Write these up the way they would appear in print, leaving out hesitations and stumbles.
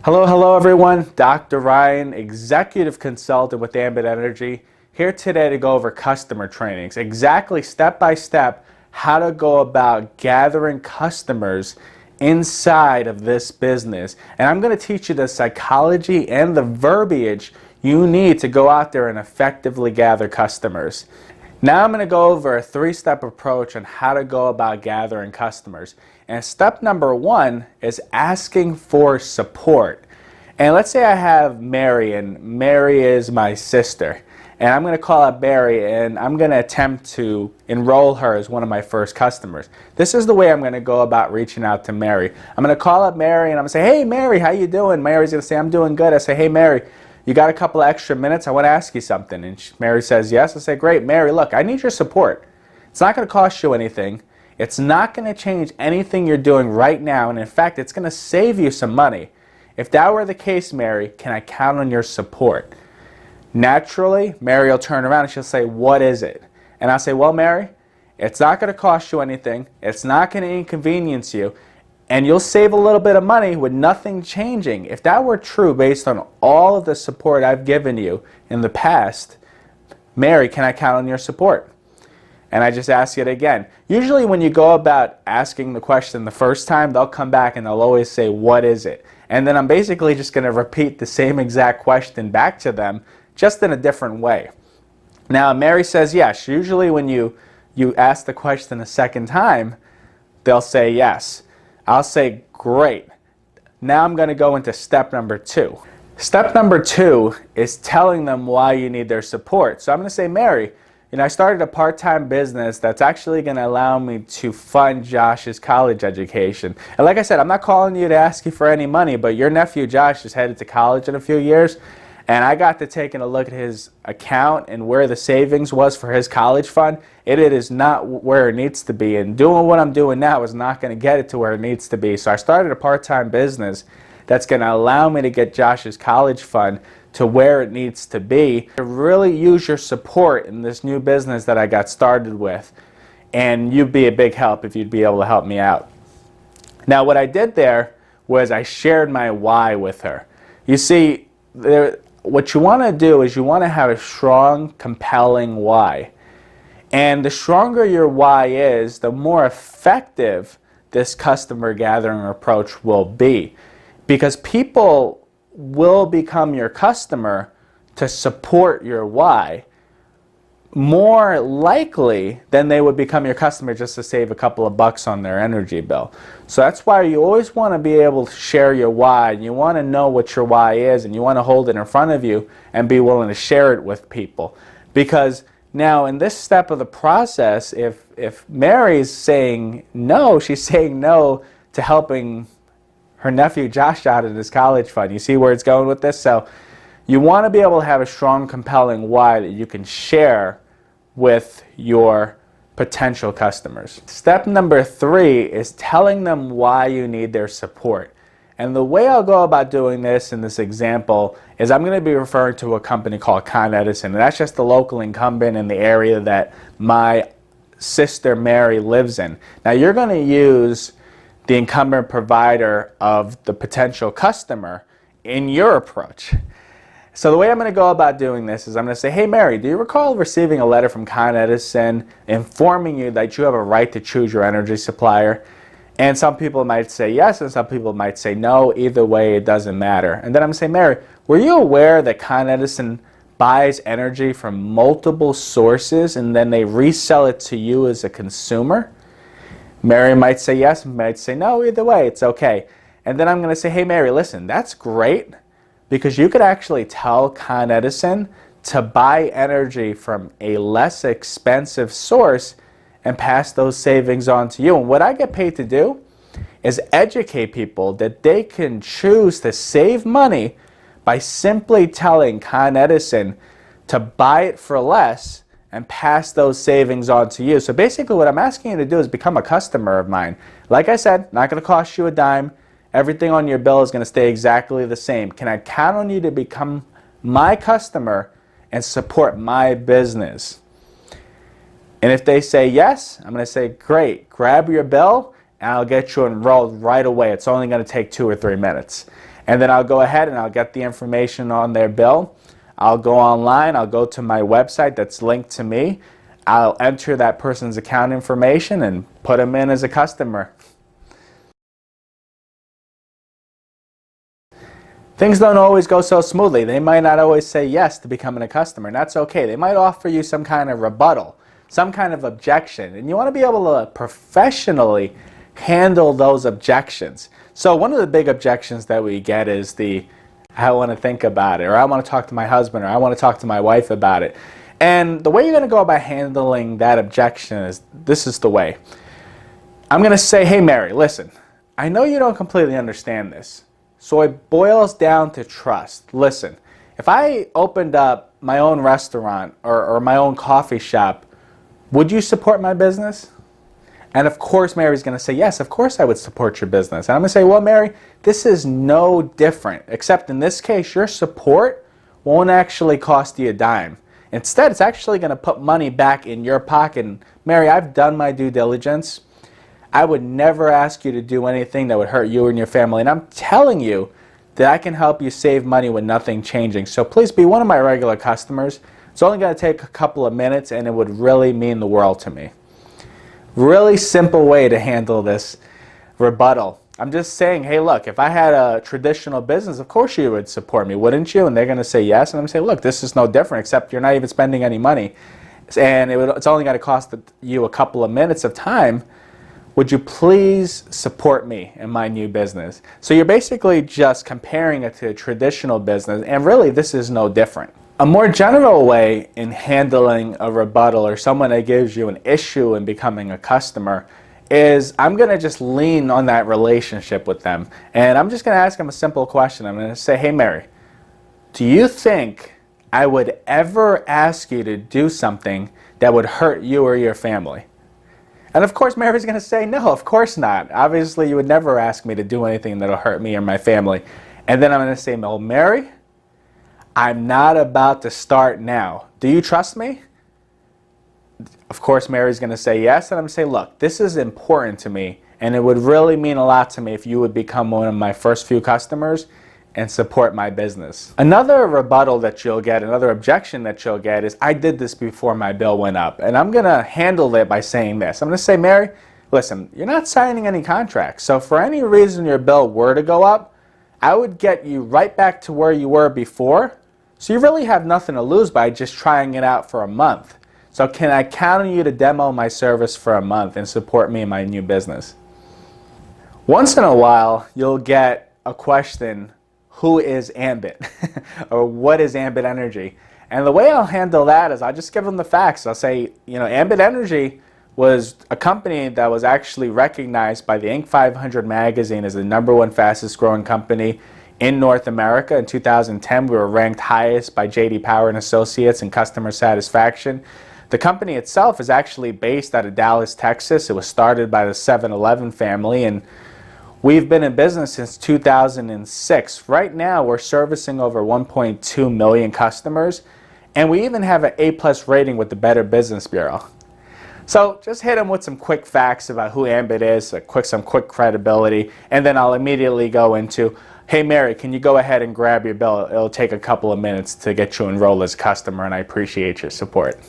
Hello everyone. Dr. Ryan, Executive Consultant with Ambit Energy, here today to go over customer trainings. Exactly step by step how to go about gathering customers inside of this business. And I'm going to teach you the psychology and the verbiage you need to go out there and effectively gather customers. Now I'm going to go over a three-step approach on how to go about gathering customers. And step number one is asking for support. And let's say I have Mary, and Mary is my sister. And I'm going to call up Mary, and I'm going to attempt to enroll her as one of my first customers. This is the way I'm going to go about reaching out to Mary. I'm going to call up Mary, and I'm going to say, "Hey Mary, how you doing?" Mary's going to say, "I'm doing good." I say, "Hey Mary, you got a couple of extra minutes? I want to ask you something." And Mary says yes. I say, "Great, Mary, look, I need your support. It's not going to cost you anything. It's not going to change anything you're doing right now. And in fact, it's going to save you some money. If that were the case, Mary, can I count on your support?" Naturally, Mary will turn around and she'll say, "What is it?" And I'll say, "Well, Mary, it's not going to cost you anything. It's not going to inconvenience you. And you'll save a little bit of money with nothing changing." If that were true based on all of the support I've given you in the past, Mary, can I count on your support? And I just ask it again. Usually when you go about asking the question the first time, they'll come back and they'll always say, "What is it?" And then I'm basically just going to repeat the same exact question back to them, just in a different way. Now, Mary says yes. Usually when you ask the question a second time, they'll say yes. I'll say, "Great. Now I'm going to go into step number two." Step number two is telling them why you need their support. So I'm going to say, "Mary, I started a part-time business that's actually going to allow me to fund Josh's college education. And like I said, I'm not calling you to ask you for any money, but your nephew Josh is headed to college in a few years. And I got to taking a look at his account and where the savings was for his college fund. It is not where it needs to be. And doing what I'm doing now is not going to get it to where it needs to be. So I started a part-time business that's going to allow me to get Josh's college fund to where it needs to be. To really use your support in this new business that I got started with. And you'd be a big help if you'd be able to help me out." Now what I did there was I shared my why with her. You see, what you want to do is you want to have a strong, compelling why. And the stronger your why is, the more effective this customer gathering approach will be. Because people will become your customer to support your why more likely than they would become your customer just to save a couple of bucks on their energy bill. So that's why you always want to be able to share your why, and you want to know what your why is, and you want to hold it in front of you and be willing to share it with people. Because now in this step of the process, if Mary's saying no, she's saying no to helping her nephew Josh out of his college fund. You see where it's going with this? So you want to be able to have a strong, compelling why that you can share with your potential customers. Step number three is telling them why you need their support. And the way I'll go about doing this in this example is I'm going to be referring to a company called Con Edison. And that's just the local incumbent in the area that my sister Mary lives in. Now you're going to use the incumbent provider of the potential customer in your approach. So the way I'm going to go about doing this is I'm going to say, "Hey Mary, do you recall receiving a letter from Con Edison informing you that you have a right to choose your energy supplier?" And some people might say yes, and some people might say no. Either way, it doesn't matter. And then I'm going to say, "Mary, were you aware that Con Edison buys energy from multiple sources and then they resell it to you as a consumer?" Mary might say yes, might say no. Either way, it's okay. And then I'm going to say, "Hey Mary, listen, that's great because you could actually tell Con Edison to buy energy from a less expensive source and pass those savings on to you. And what I get paid to do is educate people that they can choose to save money by simply telling Con Edison to buy it for less and pass those savings on to you." So basically what I'm asking you to do is become a customer of mine. Like I said, not going to cost you a dime. Everything on your bill is going to stay exactly the same. Can I count on you to become my customer and support my business? And if they say yes, I'm going to say, "Great, grab your bill and I'll get you enrolled right away. It's only going to take 2 or 3 minutes." And then I'll go ahead and I'll get the information on their bill. I'll go online, I'll go to my website that's linked to me. I'll enter that person's account information and put them in as a customer. Things don't always go so smoothly. They might not always say yes to becoming a customer, and that's okay. They might offer you some kind of rebuttal, some kind of objection, and you want to be able to professionally handle those objections. So one of the big objections that we get is I want to think about it, or I want to talk to my husband, or I want to talk to my wife about it. And the way you're going to go about handling that objection is, this is the way. I'm going to say, hey Mary, listen, I know you don't completely understand this. So it boils down to trust. Listen, if I opened up my own restaurant or my own coffee shop, would you support my business? And of course Mary's going to say, yes, of course I would support your business. And I'm going to say, well Mary, this is no different, except in this case your support won't actually cost you a dime. Instead, it's actually going to put money back in your pocket. And Mary, I've done my due diligence. I would never ask you to do anything that would hurt you and your family. And I'm telling you that I can help you save money with nothing changing. So please be one of my regular customers. It's only going to take a couple of minutes and it would really mean the world to me. Really simple way to handle this rebuttal. I'm just saying, hey look, if I had a traditional business, of course you would support me, wouldn't you? And they're going to say yes. And I'm going to say, look, this is no different, except you're not even spending any money. And it's only going to cost you a couple of minutes of time. Would you please support me in my new business? So you're basically just comparing it to a traditional business, and really this is no different. A more general way in handling a rebuttal or someone that gives you an issue in becoming a customer is I'm going to just lean on that relationship with them. And I'm just going to ask them a simple question. I'm going to say, hey Mary, do you think I would ever ask you to do something that would hurt you or your family? And of course Mary's going to say, no, of course not. Obviously you would never ask me to do anything that will hurt me or my family. And then I'm going to say, well Mary, I'm not about to start now. Do you trust me? Of course Mary's going to say yes, and I'm going to say, look, this is important to me, and it would really mean a lot to me if you would become one of my first few customers and support my business. Another rebuttal that you'll get, another objection that you'll get is, I did this before my bill went up. And I'm going to handle it by saying this. I'm going to say, Mary, listen, you're not signing any contracts. So for any reason your bill were to go up, I would get you right back to where you were before. So you really have nothing to lose by just trying it out for a month. So can I count on you to demo my service for a month and support me in my new business? Once in a while, you'll get a question, who is Ambit? Or what is Ambit Energy? And the way I'll handle that is I'll just give them the facts. I'll say, Ambit Energy was a company that was actually recognized by the Inc. 500 magazine as the #1 fastest growing company in North America. In 2010, we were ranked highest by J.D. Power and Associates in customer satisfaction. The company itself is actually based out of Dallas, Texas. It was started by the 7-Eleven family, and we've been in business since 2006. Right now, we're servicing over 1.2 million customers, and we even have an A+ rating with the Better Business Bureau. So just hit them with some quick facts about who Ambit is, some quick credibility, and then I'll immediately go into, hey Mary, can you go ahead and grab your bill? It'll take a couple of minutes to get you enrolled as a customer, and I appreciate your support.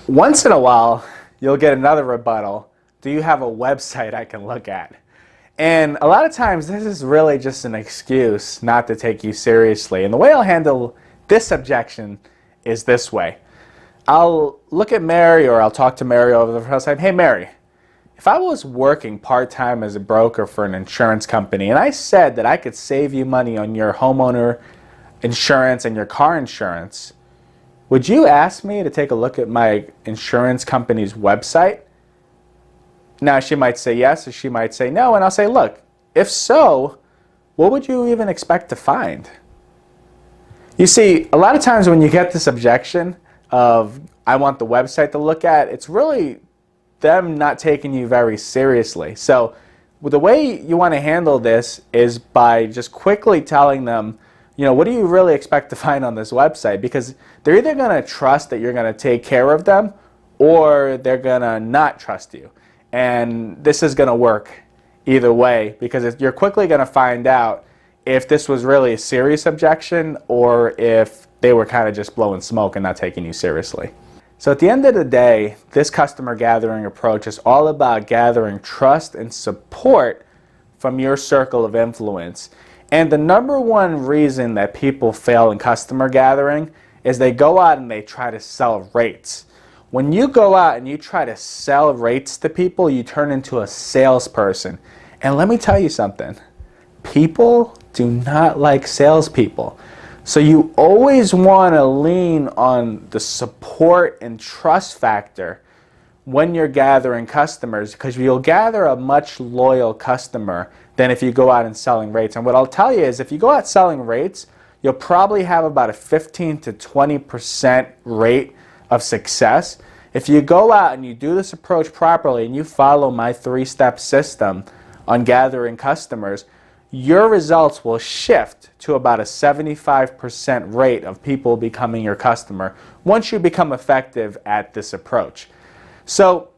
Once in a while, you'll get another rebuttal. Do you have a website I can look at? And a lot of times, this is really just an excuse not to take you seriously. And the way I'll handle this objection is this way. I'll look at Mary, or I'll talk to Mary over the phone. Say, hey Mary, if I was working part-time as a broker for an insurance company and I said that I could save you money on your homeowner insurance and your car insurance, would you ask me to take a look at my insurance company's website? Now she might say yes, or she might say no, and I'll say, look, if so, what would you even expect to find? You see, a lot of times when you get this objection of, I want the website to look at, it's really them not taking you very seriously. So the way you want to handle this is by just quickly telling them, what do you really expect to find on this website? Because they're either going to trust that you're going to take care of them, or they're going to not trust you. And this is going to work either way, because you're quickly going to find out if this was really a serious objection or if they were kind of just blowing smoke and not taking you seriously. So at the end of the day, this customer gathering approach is all about gathering trust and support from your circle of influence. And the number one reason that people fail in customer gathering is they go out and they try to sell rates. When you go out and you try to sell rates to people, you turn into a salesperson. And let me tell you something, people do not like salespeople. So you always want to lean on the support and trust factor when you're gathering customers, because you'll gather a much loyal customer than if you go out and selling rates. And what I'll tell you is if you go out selling rates, you'll probably have about a 15 to 20% rate of success. If you go out and you do this approach properly and you follow my 3-step system on gathering customers, your results will shift to about a 75% rate of people becoming your customer once you become effective at this approach. So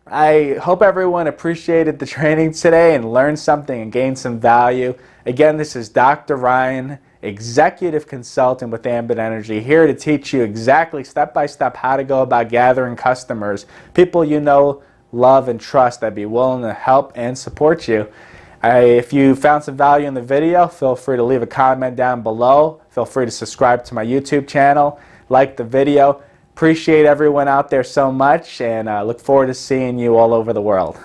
I hope everyone appreciated the training today and learned something and gained some value. Again, this is Dr. Ryan, Executive Consultant with Ambit Energy, here to teach you exactly step-by-step how to go about gathering customers, people you know, love, and trust that be willing to help and support you. If you found some value in the video, feel free to leave a comment down below. Feel free to subscribe to my YouTube channel, like the video. Appreciate everyone out there so much, and look forward to seeing you all over the world.